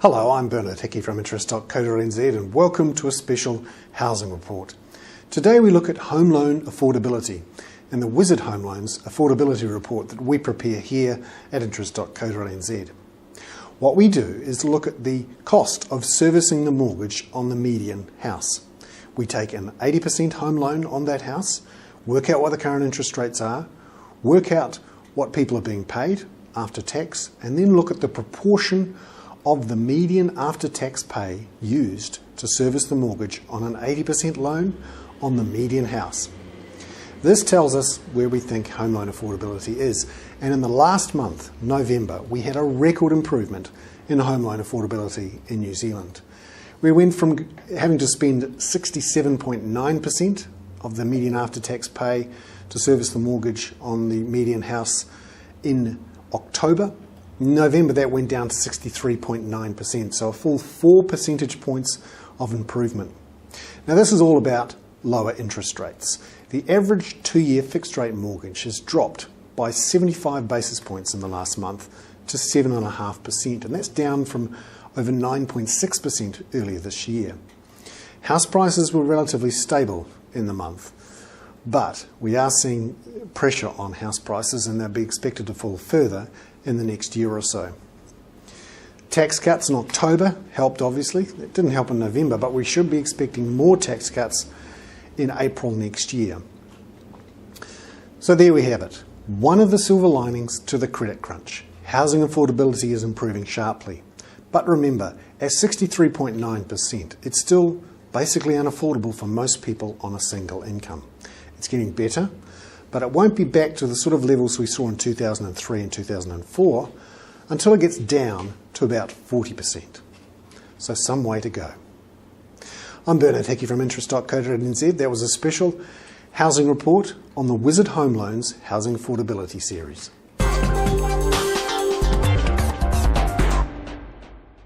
Hello, I'm Bernard Hickey from interest.co.nz and welcome to a special housing report. Today we look at home loan affordability and the Wizard Home Loans affordability report that we prepare here at interest.co.nz. What we do is look at the cost of servicing the mortgage on the median house. We take an 80% home loan on that house, work out what the current interest rates are, work out what people are being paid after tax, and then look at the proportion of the median after-tax pay used to service the mortgage on an 80% loan on the median house. This tells us where we think home loan affordability is, and in the last month, November, we had a record improvement in home loan affordability in New Zealand. We went from having to spend 67.9% of the median after-tax pay to service the mortgage on the median house in October. In November, that went down to 63.9%, so a full 4 percentage points of improvement. Now, this is all about lower interest rates. The average 2-year fixed rate mortgage has dropped by 75 basis points in the last month to 7.5%, and that's down from over 9.6% earlier this year. House prices were relatively stable in the month, but we are seeing pressure on house prices, and they'll be expected to fall further in the next year or so. Tax cuts in October helped, obviously. It didn't help in November, but we should be expecting more tax cuts in April next year. So there we have it. One of the silver linings to the credit crunch. Housing affordability is improving sharply. But remember, at 63.9%, it's still basically unaffordable for most people on a single income. It's getting better, but it won't be back to the sort of levels we saw in 2003 and 2004 until it gets down to about 40%. So some way to go. I'm Bernard Hickey from interest.co.nz. That was a special housing report on the Wizard Home Loans Housing Affordability Series.